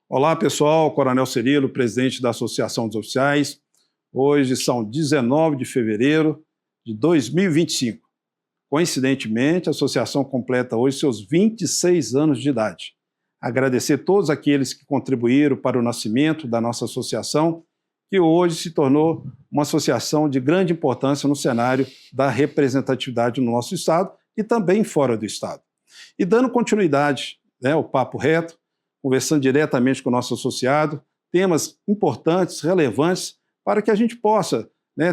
Olá, pessoal. Coronel Cirilo, presidente da Associação dos Oficiais. Hoje são 19 de fevereiro de 2025. Coincidentemente, a associação completa hoje seus 26 anos de idade. Agradecer a todos aqueles que contribuíram para o nascimento da nossa associação, que hoje se tornou uma associação de grande importância no cenário da representatividade no nosso Estado e também fora do Estado. E dando continuidade ao papo reto, conversando diretamente com o nosso associado, temas importantes, relevantes, para que a gente possa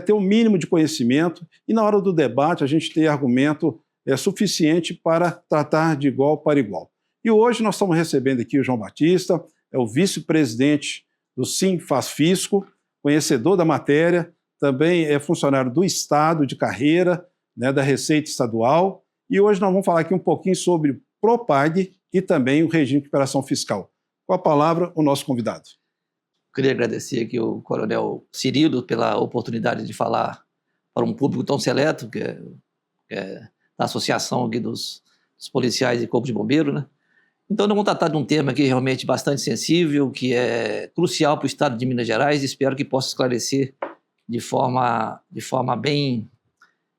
ter um mínimo de conhecimento e, na hora do debate, a gente ter argumento suficiente para tratar de igual para igual. E hoje nós estamos recebendo aqui o João Batista, é o vice-presidente do Sim-Faz-Fisco, conhecedor da matéria, também é funcionário do Estado de carreira, da Receita Estadual, e hoje nós vamos falar aqui um pouquinho sobre o Propag e também o regime de recuperação fiscal. Com a palavra, o nosso convidado. Queria agradecer aqui ao Coronel Cirilo pela oportunidade de falar para um público tão seleto, que é da Associação aqui dos Policiais e Corpo de Bombeiro, né? Então, nós vamos tratar de um tema aqui realmente bastante sensível, que é crucial para o Estado de Minas Gerais, e espero que possa esclarecer de forma bem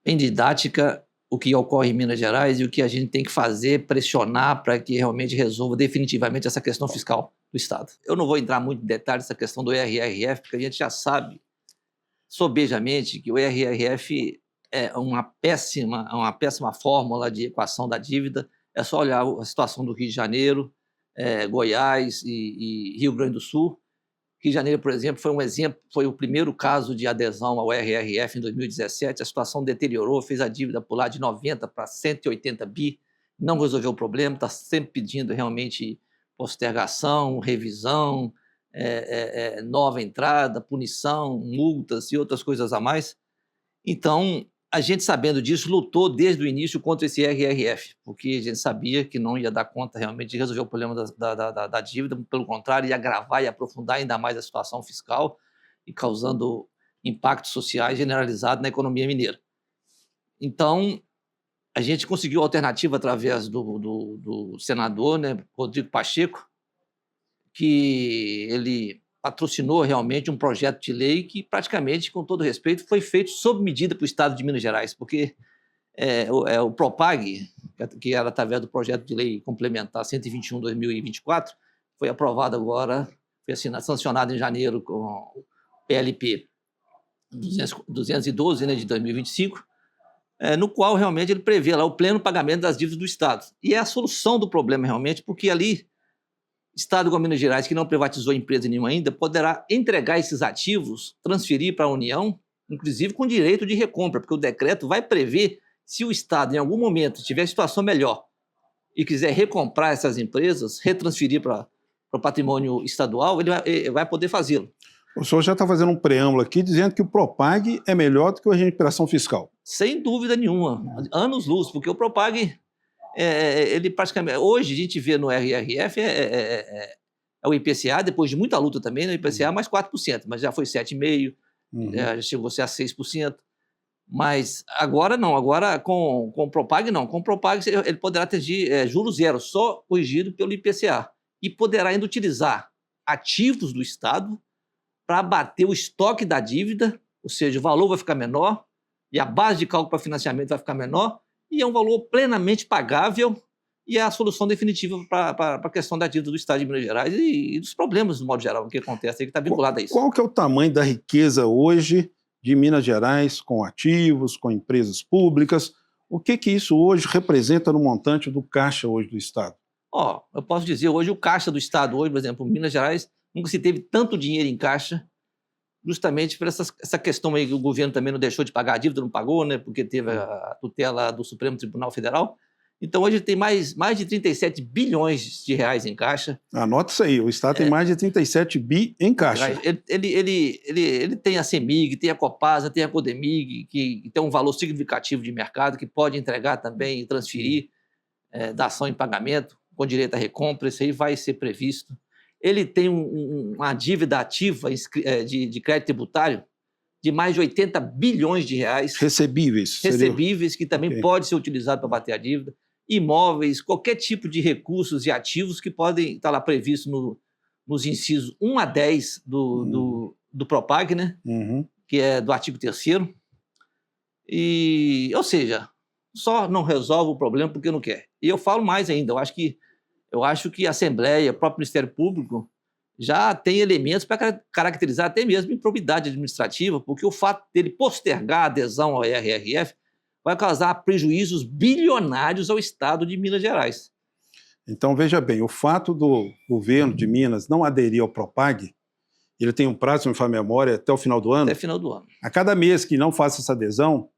didática o que ocorre em Minas Gerais e o que a gente tem que fazer, pressionar para que realmente resolva definitivamente essa questão fiscal do Estado. Eu não vou entrar muito em detalhes nessa questão do ERRF, porque a gente já sabe sobejamente que o ERRF é uma péssima fórmula de equação da dívida. É só olhar a situação do Rio de Janeiro, Goiás e Rio Grande do Sul. Rio de Janeiro, por exemplo, foi um exemplo, foi o primeiro caso de adesão ao RRF em 2017, a situação deteriorou, fez a dívida pular de 90 para 180 bi, não resolveu o problema, está sempre pedindo realmente postergação, revisão, nova entrada, punição, multas e outras coisas a mais. Então, a gente, sabendo disso, lutou desde o início contra esse RRF, porque a gente sabia que não ia dar conta realmente de resolver o problema da dívida, pelo contrário, ia agravar e aprofundar ainda mais a situação fiscal e causando impactos sociais generalizados na economia mineira. Então, a gente conseguiu a alternativa através do senador, Rodrigo Pacheco, que ele patrocinou realmente um projeto de lei que praticamente, com todo respeito, foi feito sob medida para o Estado de Minas Gerais, porque o Propag, que era através do projeto de lei complementar 121/2024, foi aprovado agora, foi sancionado em janeiro com o PLP 212 de 2025, no qual realmente ele prevê lá o pleno pagamento das dívidas do Estado. E é a solução do problema realmente, porque ali Estado como Minas Gerais, que não privatizou empresa nenhuma ainda, poderá entregar esses ativos, transferir para a União, inclusive com direito de recompra, porque o decreto vai prever, se o Estado, em algum momento, tiver situação melhor e quiser recomprar essas empresas, retransferir para o patrimônio estadual, ele vai poder fazê-lo. O senhor já está fazendo um preâmbulo aqui dizendo que o Propag é melhor do que o regime de recuperação fiscal. Sem dúvida nenhuma. Anos-luz, porque o Propag... ele praticamente, hoje a gente vê no RRF o IPCA, depois de muita luta também, no IPCA mais 4%, mas já foi 7,5%, já chegou a ser a 6%, mas agora não, agora com o Propag não, com o Propag ele poderá atingir juros zero, só corrigido pelo IPCA, e poderá ainda utilizar ativos do Estado para abater o estoque da dívida, ou seja, o valor vai ficar menor, e a base de cálculo para financiamento vai ficar menor, e é um valor plenamente pagável e é a solução definitiva para a questão da dívida do Estado de Minas Gerais e dos problemas, no modo geral, o que acontece aí, que está vinculado a isso. Qual que é o tamanho da riqueza hoje de Minas Gerais com ativos, com empresas públicas? O que isso hoje representa no montante do caixa hoje do Estado? Eu posso dizer, hoje o caixa do Estado, hoje, por exemplo, Minas Gerais, nunca se teve tanto dinheiro em caixa, justamente por essa questão aí que o governo também não deixou de pagar a dívida, não pagou, porque teve a tutela do Supremo Tribunal Federal. Então, hoje tem mais de 37 bilhões de reais em caixa. Anota isso aí, o Estado tem mais de 37 bi em caixa. Ele tem a CEMIG, tem a Copasa, tem a Codemig, que tem um valor significativo de mercado, que pode entregar também e transferir dação em pagamento, com direito à recompra, isso aí vai ser previsto. Ele tem uma dívida ativa de crédito tributário de mais de 80 bilhões de reais. Recebíveis. Que também pode ser utilizado para bater a dívida. Imóveis, qualquer tipo de recursos e ativos que podem estar lá previstos nos incisos 1 a 10 do PROPAG, né? Que é do artigo 3º. Ou seja, só não resolve o problema porque não quer. E eu falo mais ainda, eu acho que a Assembleia, o próprio Ministério Público, já tem elementos para caracterizar até mesmo improbidade administrativa, porque o fato dele postergar a adesão ao RRF vai causar prejuízos bilionários ao Estado de Minas Gerais. Então, veja bem, o fato do governo de Minas não aderir ao PROPAG, ele tem um prazo, se não me falha a memória, até o final do ano? Até o final do ano. A cada mês que não faça essa adesão,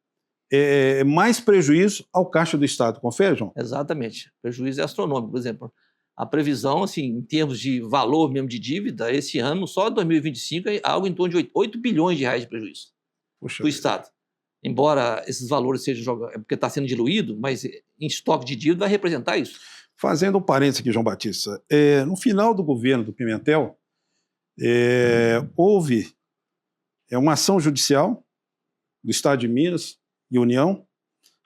é mais prejuízo ao caixa do Estado, confere, João? Exatamente. Prejuízo é astronômico. Por exemplo, a previsão, assim, em termos de valor mesmo de dívida, esse ano, só 2025, é algo em torno de 8 bilhões de reais de prejuízo para o Estado. Embora esses valores sejam jogados, porque está sendo diluído, mas em estoque de dívida vai representar isso. Fazendo um parênteses aqui, João Batista, no final do governo do Pimentel, houve uma ação judicial do Estado de Minas e União,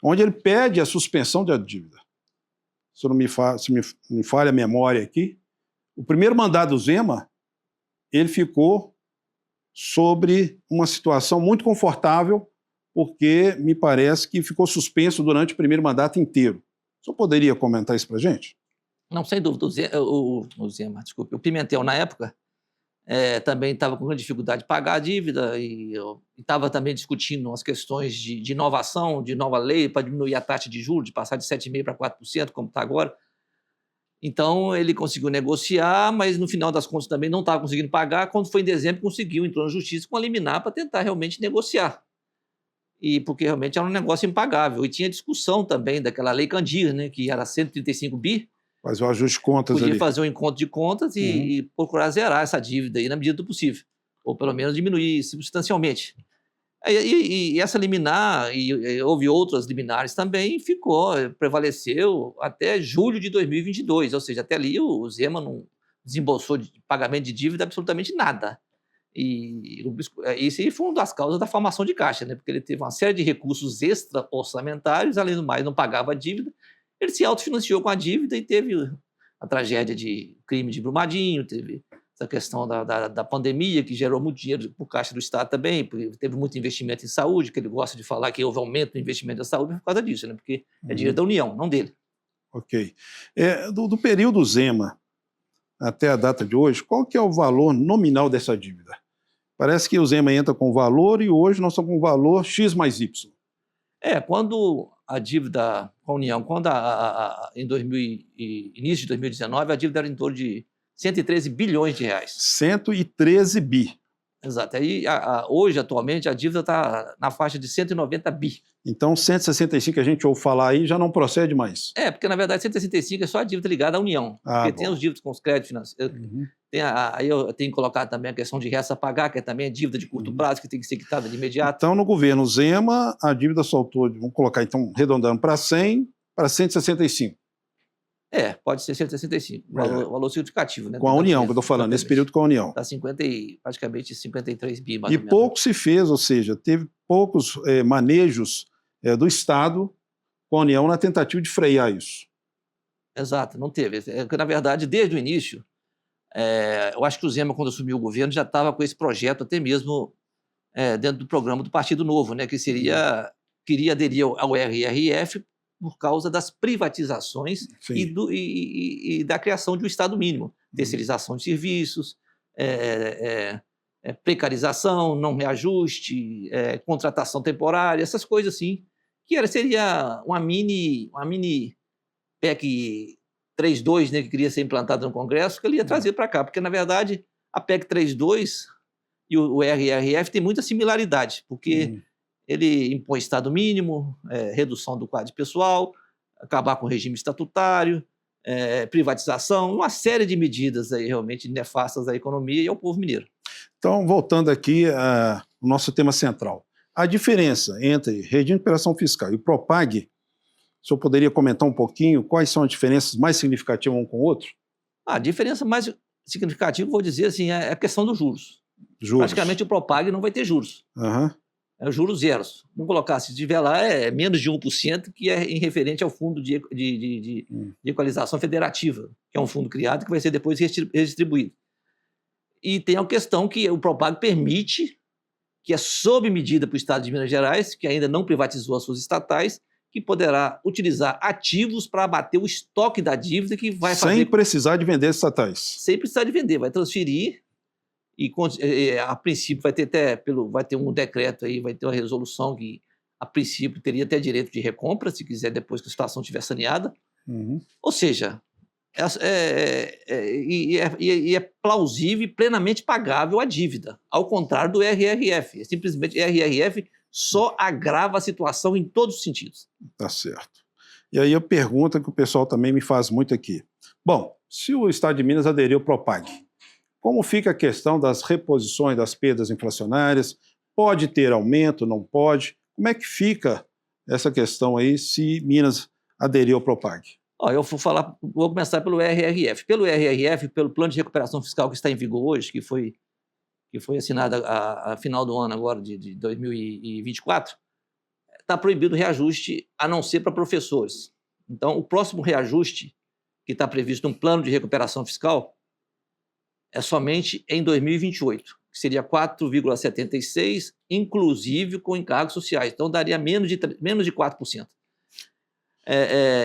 onde ele pede a suspensão da dívida. Se me falha a memória aqui, o primeiro mandato do Zema, ele ficou sobre uma situação muito confortável, porque me parece que ficou suspenso durante o primeiro mandato inteiro. O senhor poderia comentar isso para a gente? Não, sem dúvida. O Pimentel, na época, também estava com grande dificuldade de pagar a dívida e estava também discutindo as questões de inovação, de nova lei para diminuir a taxa de juros, de passar de 7,5% para 4%, como está agora. Então, ele conseguiu negociar, mas no final das contas também não estava conseguindo pagar. Quando foi em dezembro, conseguiu, entrou na justiça com a liminar para tentar realmente negociar. E porque realmente era um negócio impagável. E tinha discussão também daquela lei Candir, né, que era 135 bi. Fazer o ajuste de contas ali. Podia fazer um encontro de contas e procurar zerar essa dívida aí na medida do possível. Ou pelo menos diminuir substancialmente. E essa liminar, e houve outras liminares também, prevaleceu até julho de 2022. Ou seja, até ali o Zema não desembolsou de pagamento de dívida absolutamente nada. E isso foi uma das causas da formação de caixa, né? Porque ele teve uma série de recursos extra-orçamentários, além do mais, não pagava a dívida. Ele se autofinanciou com a dívida e teve a tragédia de crime de Brumadinho, teve essa questão da pandemia, que gerou muito dinheiro para o caixa do Estado também, porque teve muito investimento em saúde, que ele gosta de falar que houve aumento no investimento da saúde por causa disso, né? Porque é dinheiro da União, não dele. Ok. Do período Zema até a data de hoje, qual que é o valor nominal dessa dívida? Parece que o Zema entra com valor e hoje nós estamos com valor X mais Y. Quando a dívida com a União, início de 2019, a dívida era em torno de 113 bilhões de reais. 113 bi. Exato. Aí, hoje, atualmente, a dívida está na faixa de 190 bi. Então, 165 que a gente ouve falar aí já não procede mais. Porque, na verdade, 165 é só a dívida ligada à União. Porque tem os dívidas com os créditos financeiros. Aí eu tenho que colocar também a questão de resta a pagar, que também é dívida de curto prazo, que tem que ser quitada de imediato. Então, no governo Zema, a dívida saltou, vamos colocar, então, arredondando para 100, para 165. Pode ser 165, valor significativo. Né? Com a União, que eu estou falando, nesse período com a União. Está praticamente 53 bi, mais ou menos. E pouco se fez, ou seja, teve poucos manejos do Estado com a União na tentativa de frear isso. Exato, não teve. Porque, na verdade, desde o início, eu acho que o Zema, quando assumiu o governo, já estava com esse projeto até mesmo dentro do programa do Partido Novo, né, que queria aderir ao RRF por causa das privatizações e da criação de um Estado mínimo. Terceirização de serviços, precarização, não reajuste, contratação temporária, essas coisas assim, que seria uma mini PEC 3.2, né, que queria ser implantada no Congresso, que ele ia trazer para cá, porque, na verdade, a PEC 3.2 e o RRF tem muita similaridade, porque ele impõe Estado mínimo, redução do quadro de pessoal, acabar com o regime estatutário, privatização, uma série de medidas aí realmente nefastas à economia e ao povo mineiro. Então, voltando aqui ao nosso tema central, a diferença entre regime de operação fiscal e o PROPAG, o senhor poderia comentar um pouquinho quais são as diferenças mais significativas um com o outro? A diferença mais significativa, vou dizer assim, é a questão dos juros. Praticamente o PROPAG não vai ter juros. É juros zeros. Vamos colocar, se tiver lá, é menos de 1%, que é em referente ao Fundo de Equalização Federativa, que é um fundo criado que vai ser depois redistribuído. E tem a questão que o Propag permite, que é sob medida para o Estado de Minas Gerais, que ainda não privatizou as suas estatais, que poderá utilizar ativos para abater o estoque da dívida que vai fazer... Sem precisar de vender estatais. Sem precisar de vender, vai transferir e a princípio vai ter um decreto aí, vai ter uma resolução que a princípio teria até direito de recompra, se quiser, depois que a situação estiver saneada. Uhum. Ou seja, é plausível e plenamente pagável a dívida, ao contrário do RRF. Simplesmente, o RRF só agrava a situação em todos os sentidos. Tá certo. E aí a pergunta que o pessoal também me faz muito aqui. Bom, se o Estado de Minas aderiu ao Propag, como fica a questão das reposições das perdas inflacionárias? Pode ter aumento, não pode? Como é que fica essa questão aí se Minas aderiu ao Propag? Eu vou começar pelo RRF. Pelo RRF, pelo Plano de Recuperação Fiscal que está em vigor hoje, que foi assinado a final do ano agora de 2024, está proibido o reajuste, a não ser para professores. Então, o próximo reajuste que está previsto no Plano de Recuperação Fiscal é somente em 2028, que seria 4,76%, inclusive com encargos sociais. Então, daria menos de 4%.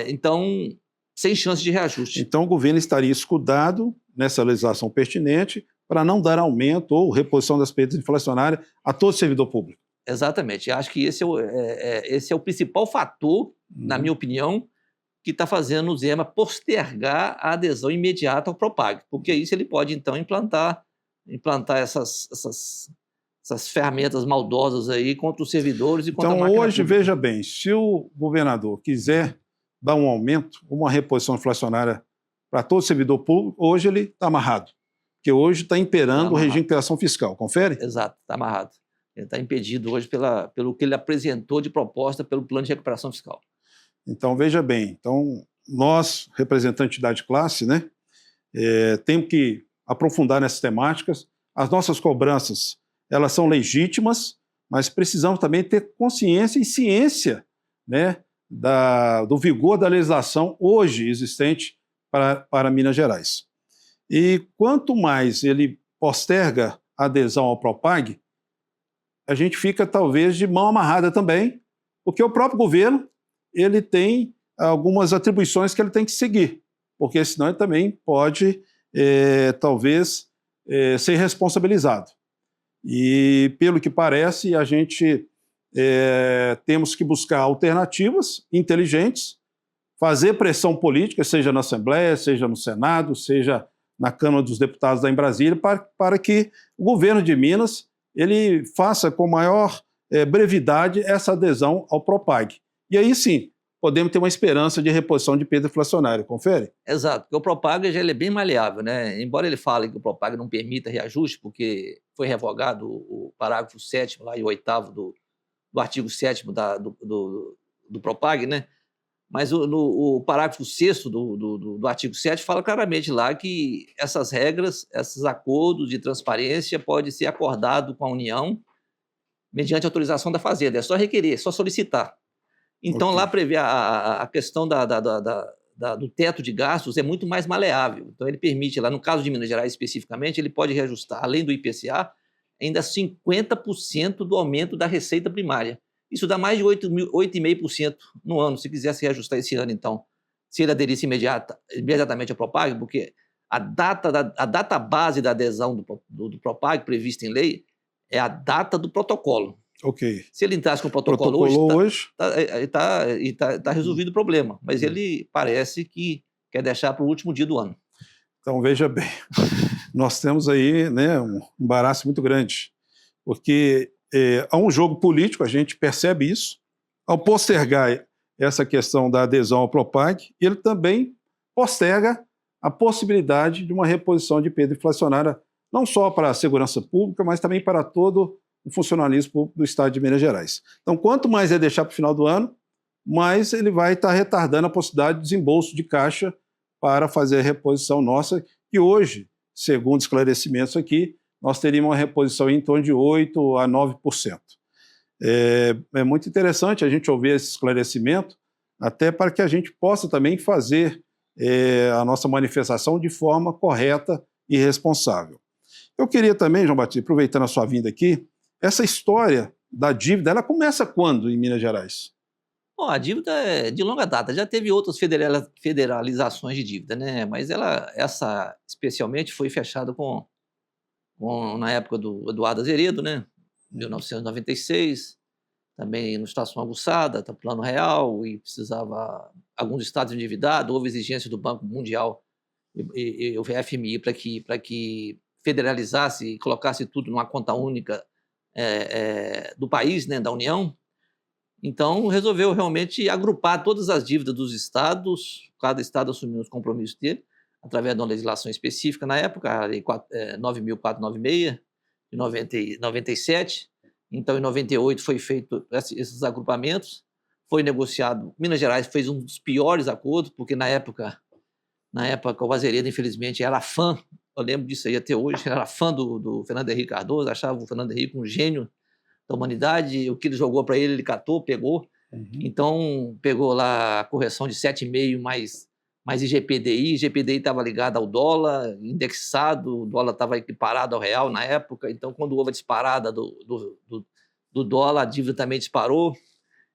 Então, sem chance de reajuste. Então, o governo estaria escudado nessa legislação pertinente para não dar aumento ou reposição das perdas inflacionárias a todo servidor público. Exatamente. Acho que esse é o principal fator, na minha opinião, que está fazendo o Zema postergar a adesão imediata ao Propag, porque isso ele pode, então, implantar essas ferramentas maldosas aí contra os servidores e contra a máquina pública. Então, hoje, veja bem, se o governador quiser dar um aumento, uma reposição inflacionária para todo servidor público, hoje ele está amarrado, porque hoje está imperando o regime de recuperação fiscal. Confere? Exato, está amarrado. Ele está impedido hoje pelo que ele apresentou de proposta pelo Plano de Recuperação Fiscal. Então, veja bem, nós, representantes da classe, né, temos que aprofundar nessas temáticas. As nossas cobranças, elas são legítimas, mas precisamos também ter consciência e ciência, né, do vigor da legislação hoje existente para Minas Gerais. E quanto mais ele posterga a adesão ao Propag, a gente fica talvez de mão amarrada também, porque o próprio governo ele tem algumas atribuições que ele tem que seguir, porque senão ele também pode, talvez, ser responsabilizado. E, pelo que parece, a gente temos que buscar alternativas inteligentes, fazer pressão política, seja na Assembleia, seja no Senado, seja na Câmara dos Deputados lá em Brasília, para que o governo de Minas ele faça com maior brevidade essa adesão ao Propag. E aí sim, podemos ter uma esperança de reposição de perda inflacionária. Confere? Exato, porque o Propag já ele é bem maleável, né? Embora ele fale que o Propag não permita reajuste, porque foi revogado o parágrafo 7º lá, e o 8º do artigo 7º do Propag, né? Mas o parágrafo 6º do artigo 7º fala claramente lá que essas regras, esses acordos de transparência pode ser acordado com a União mediante autorização da Fazenda. É só requerer, é só solicitar. Então, lá prevê a questão do teto de gastos é muito mais maleável. Então, ele permite, lá no caso de Minas Gerais especificamente, ele pode reajustar, além do IPCA, ainda 50% do aumento da receita primária. Isso dá mais de 8,5% no ano, se quisesse reajustar esse ano, então. Se ele aderisse imediatamente ao Propag, porque a data base da adesão do Propag, prevista em lei, é a data do protocolo. Ok. Se ele entrasse com o protocolo hoje, está resolvido o problema. Mas ele parece que quer deixar para o último dia do ano. Então, veja bem, nós temos aí, né, um embaraço muito grande, porque há um jogo político, a gente percebe isso, ao postergar essa questão da adesão ao Propag, ele também posterga a possibilidade de uma reposição de perda inflacionária, não só para a segurança pública, mas também para todo o funcionalismo público do Estado de Minas Gerais. Então, quanto mais é deixar para o final do ano, mais ele vai estar retardando a possibilidade de desembolso de caixa para fazer a reposição nossa, que hoje, segundo esclarecimentos aqui, nós teríamos uma reposição em torno de 8% a 9%. É muito interessante a gente ouvir esse esclarecimento, até para que a gente possa também fazer a nossa manifestação de forma correta e responsável. Eu queria também, João Batista, aproveitando a sua vinda aqui, essa história da dívida, ela começa quando em Minas Gerais? Bom, a dívida é de longa data, já teve outras federalizações de dívida, né? Mas essa especialmente foi fechada na época do Eduardo Azeredo, né? 1996, também numa situação aguçada, tá Plano Real, e precisava alguns estados endividados, houve exigência do Banco Mundial e o FMI para que federalizasse e colocasse tudo numa conta única do país, né, da União. Então, resolveu realmente agrupar todas as dívidas dos estados, cada estado assumiu os compromissos dele, através de uma legislação específica na época, a Lei 9.496, de 97. Então, em 98 foi feito esses agrupamentos, foi negociado. Minas Gerais fez um dos piores acordos, porque na época o Azeredo, infelizmente, era fã, eu lembro disso aí até hoje, era fã do Fernando Henrique Cardoso, achava o Fernando Henrique um gênio da humanidade, o que ele jogou para ele catou, pegou. Então, pegou lá a correção de 7,5 mais IGPDI estava ligado ao dólar, indexado, o dólar estava equiparado ao real na época, então quando houve a disparada do dólar, a dívida também disparou.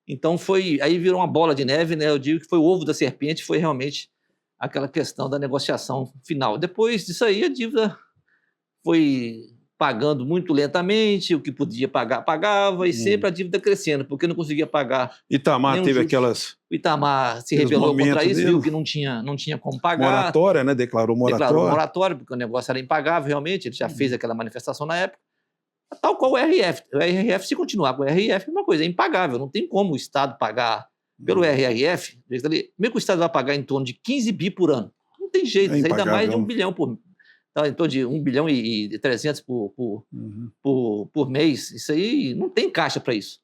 Então, aí virou uma bola de neve, né? Eu digo que foi o ovo da serpente, foi realmente aquela questão da negociação final. Depois disso aí, a dívida foi pagando muito lentamente, o que podia pagar, pagava, e sempre a dívida crescendo, porque não conseguia pagar. Itamar teve aquelas... O Itamar se rebelou contra isso, viu que não tinha como pagar. Moratória, né? Declarou moratória, porque o negócio era impagável, realmente, ele já fez aquela manifestação na época. Tal qual o RRF. O RRF, se continuar com o RRF, é uma coisa, é impagável, não tem como o Estado pagar pelo RRF, mesmo que o Estado vai pagar em torno de 15 bi por ano. Não tem jeito, isso aí dá mais de 1 bilhão em torno de 1 bilhão e 300 por mês. Isso aí não tem caixa para isso.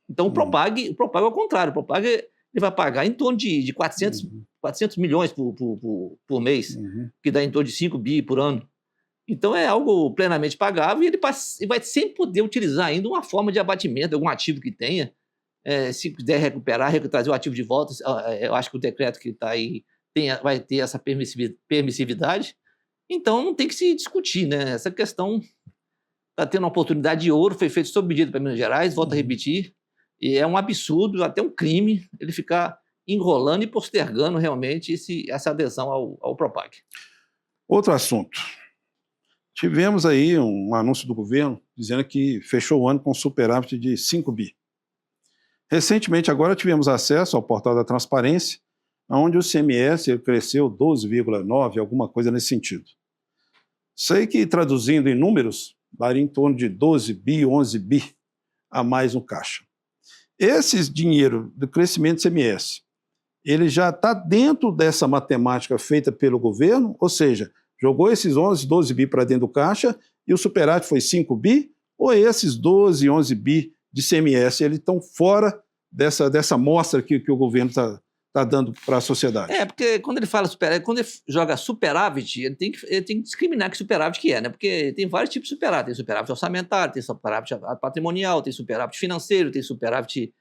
Então, o Propag é o contrário. O Propag ele vai pagar em torno de 400 milhões por mês, que dá em torno de 5 bi por ano. Então, é algo plenamente pagável e ele vai sempre poder utilizar ainda uma forma de abatimento, algum ativo que tenha. Se quiser recuperar, trazer o ativo de volta, eu acho que o decreto que está aí vai ter essa permissividade. Então, não tem que se discutir, né? Essa questão está tendo uma oportunidade de ouro, foi feito sob medida para Minas Gerais, volto a repetir, e é um absurdo, até um crime, ele ficar enrolando e postergando realmente essa adesão ao Propag. Outro assunto. Tivemos aí um anúncio do governo dizendo que fechou o ano com superávit de 5 bi. Recentemente, agora tivemos acesso ao portal da transparência, onde o CMS cresceu 12,9, alguma coisa nesse sentido. Sei que, traduzindo em números, daria em torno de 12 bi, 11 bi a mais no caixa. Esse dinheiro do crescimento do CMS, ele já está dentro dessa matemática feita pelo governo, ou seja, jogou esses 11, 12 bi para dentro do caixa e o superávit foi 5 bi, ou esses 12, 11 bi de CMS, eles estão fora dessa amostra que o governo está dando para a sociedade? Porque quando ele fala superávit, quando ele joga superávit, ele tem que discriminar que superávit que é, né? Porque tem vários tipos de superávit. Tem superávit orçamentário, tem superávit patrimonial, tem superávit financeiro, tem superávit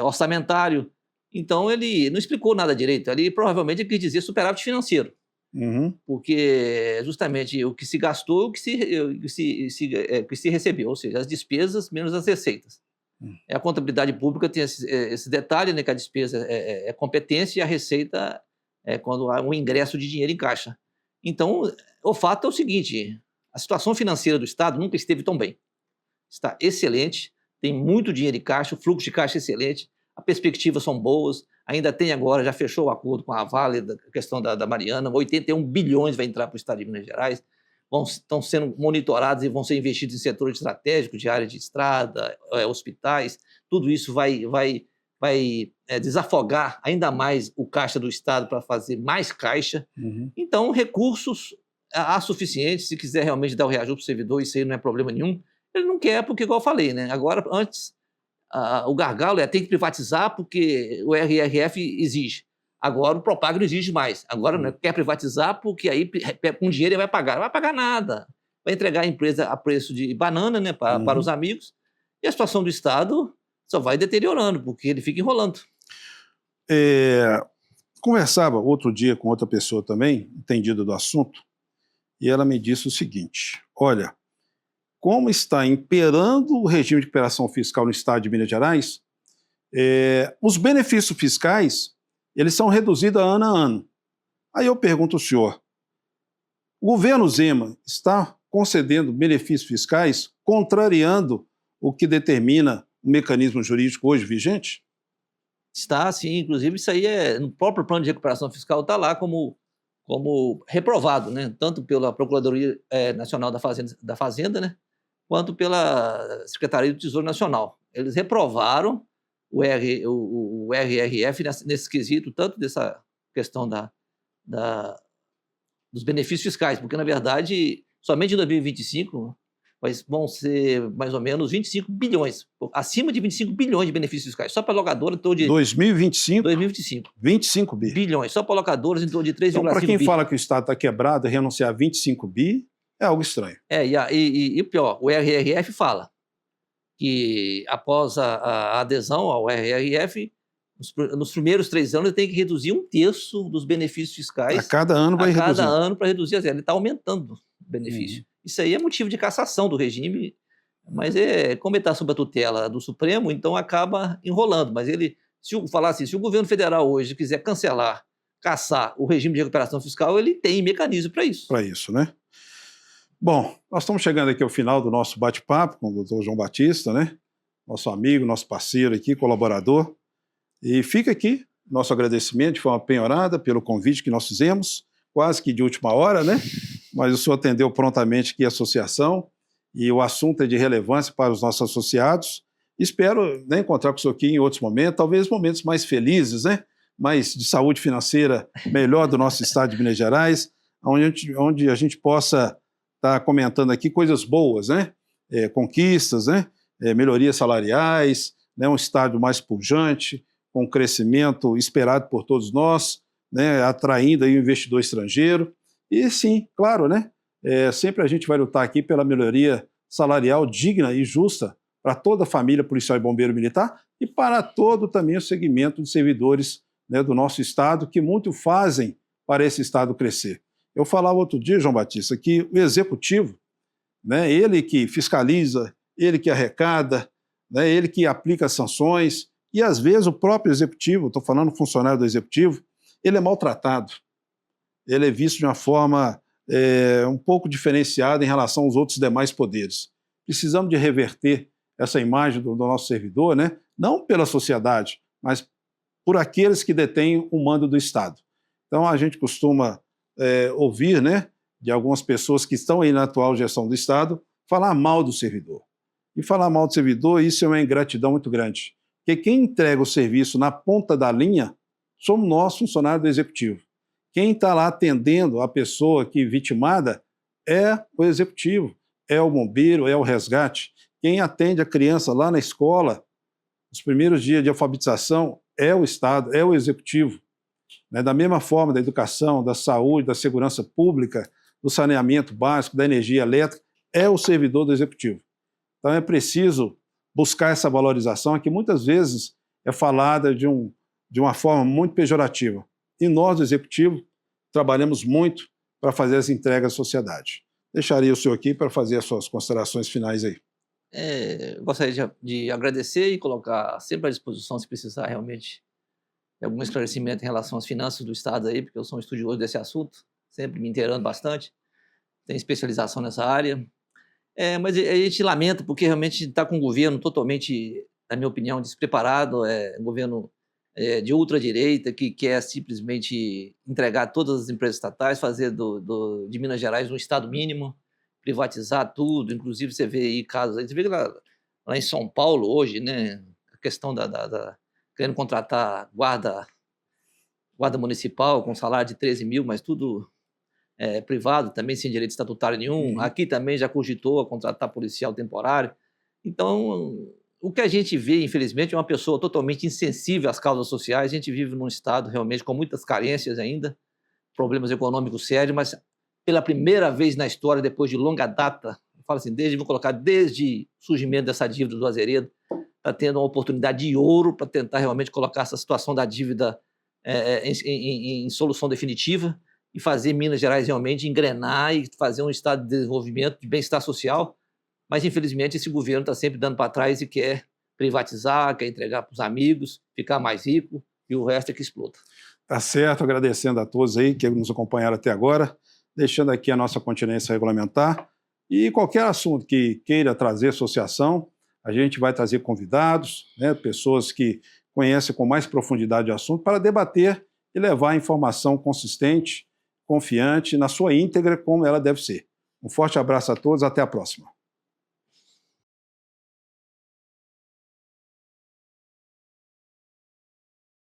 orçamentário. Então, ele não explicou nada direito. Ali, provavelmente, ele quis dizer superávit financeiro. Porque justamente o que se gastou, o que se recebeu, ou seja, as despesas menos as receitas. A contabilidade pública tem esse detalhe, né, que a despesa é competência e a receita é quando há um ingresso de dinheiro em caixa. Então, o fato é o seguinte, a situação financeira do Estado nunca esteve tão bem. Está excelente, tem muito dinheiro em caixa, o fluxo de caixa é excelente, as perspectivas são boas, ainda tem agora, já fechou o acordo com a Vale, da questão da Mariana, 81 bilhões vai entrar para o Estado de Minas Gerais, estão sendo monitorados e vão ser investidos em setores estratégicos, de área de estrada, hospitais, tudo isso vai desafogar ainda mais o caixa do Estado para fazer mais caixa. Então, recursos há suficientes, se quiser realmente dar o reajuste para o servidor, isso aí não é problema nenhum. Ele não quer, porque, igual eu falei, né? Agora, antes, o gargalo tem que privatizar porque o RRF exige. Agora o Propag não exige mais. Agora não quer privatizar porque aí com dinheiro ele vai pagar. Não vai pagar nada. Vai entregar a empresa a preço de banana, né, para os amigos. E a situação do Estado só vai deteriorando, porque ele fica enrolando. Conversava outro dia com outra pessoa também, entendida do assunto, e ela me disse o seguinte: olha, como está imperando o regime de recuperação fiscal no estado de Minas Gerais, os benefícios fiscais eles são reduzidos ano a ano. Aí eu pergunto ao senhor, o governo Zema está concedendo benefícios fiscais contrariando o que determina o mecanismo jurídico hoje vigente? Está, sim. Inclusive, isso aí no próprio plano de recuperação fiscal está lá como reprovado, né? Tanto pela Procuradoria Nacional da Fazenda, né? Quanto pela Secretaria do Tesouro Nacional. Eles reprovaram o RRF nesse quesito, tanto dessa questão dos benefícios fiscais, porque, na verdade, somente em 2025 vão ser mais ou menos 25 bilhões, acima de 25 bilhões de benefícios fiscais. Só para locadora, em torno de... 2025? 25 bi. Bilhões. Só para locadoras, em torno de 3,5 bi. Então, para quem fala que o Estado está quebrado e renunciar a 25 bi, é algo estranho. E pior, o RRF fala que após a adesão ao RRF, nos primeiros 3 anos, ele tem que reduzir 1/3 dos benefícios fiscais. A cada ano vai reduzir. A cada ano para reduzir a zero. Ele está aumentando o benefício. Isso aí é motivo de cassação do regime, mas como ele está sob a tutela do Supremo, então acaba enrolando. Mas se o governo federal hoje quiser cassar o regime de recuperação fiscal, ele tem mecanismo para isso. Para isso, né? Bom, nós estamos chegando aqui ao final do nosso bate-papo com o doutor João Batista, né? Nosso amigo, nosso parceiro aqui, colaborador. E fica aqui nosso agradecimento de forma penhorada pelo convite que nós fizemos, quase que de última hora, né? Mas o senhor atendeu prontamente aqui a associação e o assunto é de relevância para os nossos associados. Espero, né, encontrar com o senhor aqui em outros momentos, talvez momentos mais felizes, né? Mais de saúde financeira melhor do nosso estado de Minas Gerais, onde a gente possa estar comentando aqui coisas boas, né? Conquistas, né? Melhorias salariais, né? Um estado mais pujante, com crescimento esperado por todos nós, né? Atraindo aí o investidor estrangeiro. E sim, claro, né? Sempre a gente vai lutar aqui pela melhoria salarial digna e justa para toda a família policial e bombeiro militar e para todo também o segmento de servidores, né, do nosso estado, que muito fazem para esse estado crescer. Eu falava outro dia, João Batista, que o executivo, né, ele que fiscaliza, ele que arrecada, né, ele que aplica sanções, e às vezes o próprio executivo, estou falando funcionário do executivo, ele é maltratado. Ele é visto de uma forma um pouco diferenciada em relação aos outros demais poderes. Precisamos de reverter essa imagem do nosso servidor, né? Não pela sociedade, mas por aqueles que detêm o mando do Estado. Então, a gente costuma ouvir, né, de algumas pessoas que estão aí na atual gestão do Estado, falar mal do servidor. E falar mal do servidor, isso é uma ingratidão muito grande. Porque quem entrega o serviço na ponta da linha somos nós, funcionários do Executivo. Quem está lá atendendo a pessoa que vitimada é o executivo, é o bombeiro, é o resgate. Quem atende a criança lá na escola, nos primeiros dias de alfabetização, é o Estado, é o executivo. Né? Da mesma forma da educação, da saúde, da segurança pública, do saneamento básico, da energia elétrica, é o servidor do executivo. Então é preciso buscar essa valorização que muitas vezes é falada de uma forma muito pejorativa. E nós, do Executivo, trabalhamos muito para fazer as entregas à sociedade. Deixaria o senhor aqui para fazer as suas considerações finais aí. Gostaria de agradecer e colocar sempre à disposição, se precisar realmente de algum esclarecimento em relação às finanças do Estado aí, porque eu sou um estudioso desse assunto, sempre me inteirando bastante, tenho especialização nessa área. Mas a gente lamenta porque realmente está com um governo totalmente, na minha opinião, despreparado, um governo de ultradireita, que quer simplesmente entregar todas as empresas estatais, fazer de Minas Gerais um estado mínimo, privatizar tudo, inclusive você vê aí casos, você vê lá em São Paulo hoje, né, a questão querendo contratar guarda municipal com salário de 13 mil, mas tudo privado, também sem direito estatutário nenhum. Aqui também já cogitou a contratar policial temporário. Então, o que a gente vê, infelizmente, é uma pessoa totalmente insensível às causas sociais. A gente vive num estado realmente com muitas carências ainda, problemas econômicos sérios, mas pela primeira vez na história, depois de longa data, eu falo assim, desde o surgimento dessa dívida do Azeredo, está tendo uma oportunidade de ouro para tentar realmente colocar essa situação da dívida em solução definitiva e fazer Minas Gerais realmente engrenar e fazer um estado de desenvolvimento, de bem-estar social. Mas, infelizmente, esse governo está sempre dando para trás e quer privatizar, quer entregar para os amigos, ficar mais rico, e o resto é que explota. Tá certo, agradecendo a todos aí que nos acompanharam até agora, deixando aqui a nossa continência regulamentar. E qualquer assunto que queira trazer associação, a gente vai trazer convidados, né, pessoas que conhecem com mais profundidade o assunto, para debater e levar a informação consistente, confiante, na sua íntegra, como ela deve ser. Um forte abraço a todos, até a próxima.